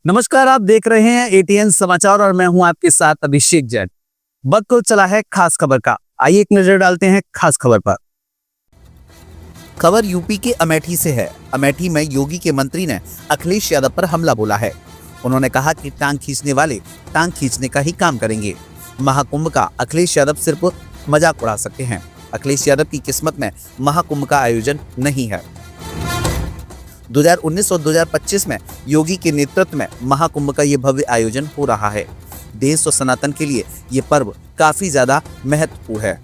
नमस्कार, आप देख रहे हैं एटीएन समाचार और मैं हूं आपके साथ अभिषेक जैन। वक्त तो चला है खास खबर का। आइए एक नजर डालते हैं खास खबर पर। खबर यूपी के अमेठी से है। अमेठी में योगी के मंत्री ने अखिलेश यादव पर हमला बोला है। उन्होंने कहा कि टांग खींचने वाले टांग खींचने का ही काम करेंगे। महाकुंभ का अखिलेश यादव सिर्फ मजाक उड़ा सकते हैं। अखिलेश यादव की किस्मत में महाकुंभ का आयोजन नहीं है। 2019 और 2025 में योगी के नेतृत्व में महाकुंभ का ये भव्य आयोजन हो रहा है। देश और सनातन के लिए ये पर्व काफी ज्यादा महत्वपूर्ण है।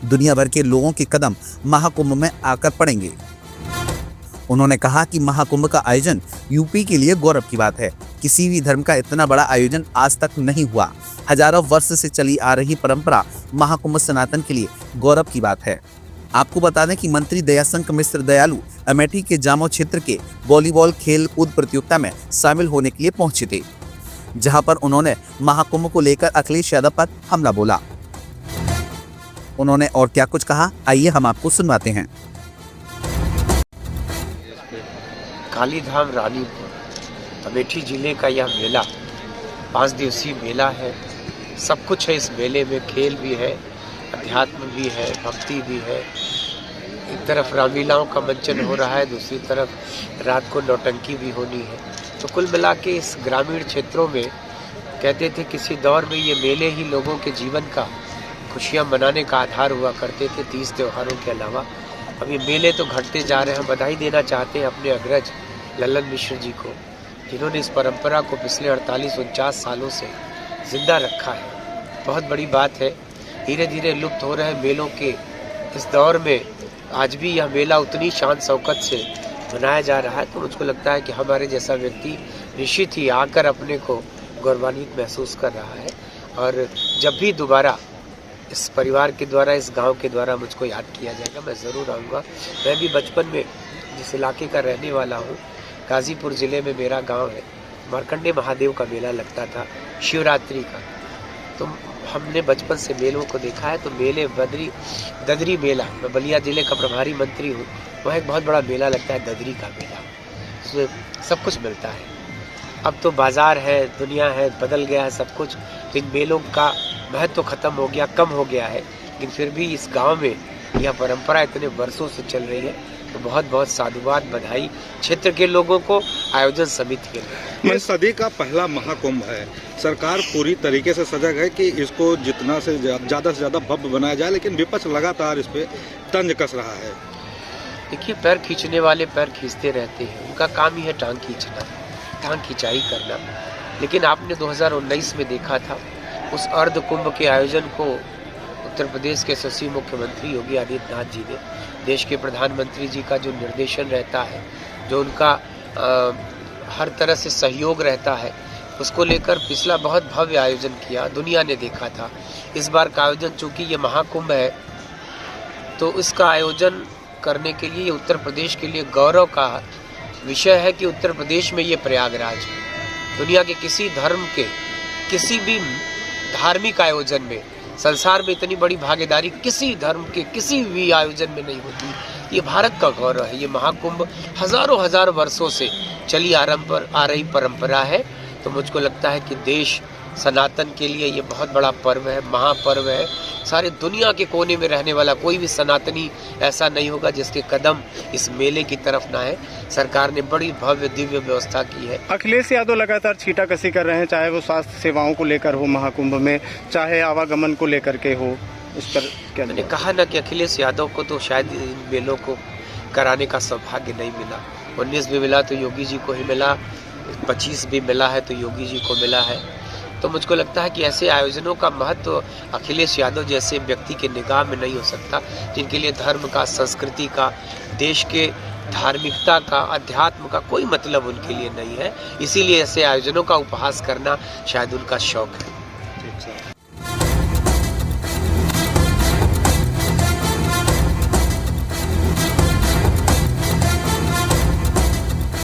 दुनिया भर के लोगों के कदम महाकुंभ में आकर पड़ेंगे। उन्होंने कहा कि महाकुंभ का आयोजन यूपी के लिए गौरव की बात है। किसी भी धर्म का इतना बड़ा आयोजन आज तक नहीं हुआ। हजारों वर्ष से चली आ रही परंपरा महाकुंभ सनातन के लिए गौरव की बात है। आपको बता दें कि मंत्री दयाशंकर मिश्र दयालु अमेठी के जामो क्षेत्र के वॉलीबॉल खेल कूद प्रतियोगिता में शामिल होने के लिए पहुंचे थे, जहां पर उन्होंने महाकुंभ को लेकर अखिलेश यादव पर हमला बोला। उन्होंने और क्या कुछ कहा, आइए हम आपको सुनवाते हैं। कालीधाम रानीपुर अमेठी जिले का यह मेला 5 दिवसीय मेला है। सब कुछ है इस मेले में। खेल भी है, अध्यात्म भी है, भक्ति भी है। एक तरफ रामलीलाओं का मंचन हो रहा है, दूसरी तरफ रात को नौटंकी भी होनी है। तो कुल मिला के इस ग्रामीण क्षेत्रों में कहते थे किसी दौर में ये मेले ही लोगों के जीवन का खुशियाँ मनाने का आधार हुआ करते थे, 30 त्योहारों के अलावा। अब ये मेले तो घटते जा रहे हैं। बधाई देना चाहते हैं अपने अग्रज लल्लन मिश्र जी को, जिन्होंने इस परंपरा को पिछले 48-49 सालों से जिंदा रखा है। बहुत बड़ी बात है। धीरे धीरे लुप्त हो रहे मेलों के इस दौर में आज भी यह मेला उतनी शान शौकत से मनाया जा रहा है। तो मुझको लगता है कि हमारे जैसा व्यक्ति निश्चित ही आकर अपने को गौरवान्वित महसूस कर रहा है। और जब भी दोबारा इस परिवार के द्वारा, इस गांव के द्वारा मुझको याद किया जाएगा, मैं ज़रूर आऊँगा। मैं भी बचपन में जिस इलाके का रहने वाला हूँ, गाज़ीपुर ज़िले में मेरा गाँव है, मार्कंडे महादेव का मेला लगता था शिवरात्रि का। तो हमने बचपन से मेलों को देखा है। तो मेले ददरी मेला, मैं बलिया जिले का प्रभारी मंत्री हूँ, वहाँ एक बहुत बड़ा मेला लगता है ददरी का मेला। उसमें सब कुछ मिलता है। अब तो बाज़ार है, दुनिया है, बदल गया है सब कुछ। इन मेलों का महत्व तो ख़त्म हो गया, कम हो गया है। लेकिन फिर भी इस गांव में यह परंपरा इतने वर्षों से चल रही है। तो बहुत बहुत साधुवाद, बधाई क्षेत्र के लोगों को, आयोजन समिति के लिए। ये सदी का पहला महाकुंभ है। सरकार पूरी तरीके से सजग है कि इसको जितना से ज़्यादा भव्य बनाया जाए, लेकिन विपक्ष लगातार इस पे तंज कस रहा है। देखिए, पैर खींचने वाले पैर खींचते रहते हैं। उनका काम ही है टांग खींचना, टांग खिंचाई करना। लेकिन आपने 2019 में देखा था उस अर्ध कुंभ के आयोजन को उत्तर प्रदेश के यशस्वी मुख्यमंत्री योगी आदित्यनाथ जी ने, देश के प्रधानमंत्री जी का जो निर्देशन रहता है, जो उनका हर तरह से सहयोग रहता है, उसको लेकर पिछला बहुत भव्य आयोजन किया। दुनिया ने देखा था। इस बार का आयोजन चूँकि ये महाकुंभ है, तो इसका आयोजन करने के लिए उत्तर प्रदेश के लिए गौरव का विषय है कि उत्तर प्रदेश में ये प्रयागराज है। दुनिया के किसी धर्म के किसी भी धार्मिक आयोजन में संसार में इतनी बड़ी भागीदारी किसी धर्म के किसी भी आयोजन में नहीं होती। ये भारत का गौरव है। ये महाकुंभ हजारों वर्षों से चली आ रही परंपरा है। तो मुझको लगता है कि देश सनातन के लिए ये बहुत बड़ा पर्व है, महापर्व है। सारे दुनिया के कोने में रहने वाला कोई भी सनातनी ऐसा नहीं होगा जिसके कदम इस मेले की तरफ ना है। सरकार ने बड़ी भव्य दिव्य व्यवस्था की है। अखिलेश यादव लगातार छींटाकशी कर रहे हैं, चाहे वो स्वास्थ्य सेवाओं को लेकर हो महाकुंभ में, चाहे आवागमन को लेकर के हो। इस पर क्या मैंने कहा ना कि अखिलेश यादव को तो शायद इन मेलों को कराने का सौभाग्य नहीं मिला। 19 भी मिला तो योगी जी को ही मिला, 25 भी मिला है तो योगी जी को मिला है। तो मुझको लगता है कि ऐसे आयोजनों का महत्व अखिलेश यादव जैसे व्यक्ति के निगाह में नहीं हो सकता, जिनके लिए धर्म का, संस्कृति का, देश के धार्मिकता का, अध्यात्म का कोई मतलब उनके लिए नहीं है। इसीलिए ऐसे आयोजनों का उपहास करना शायद उनका शौक है।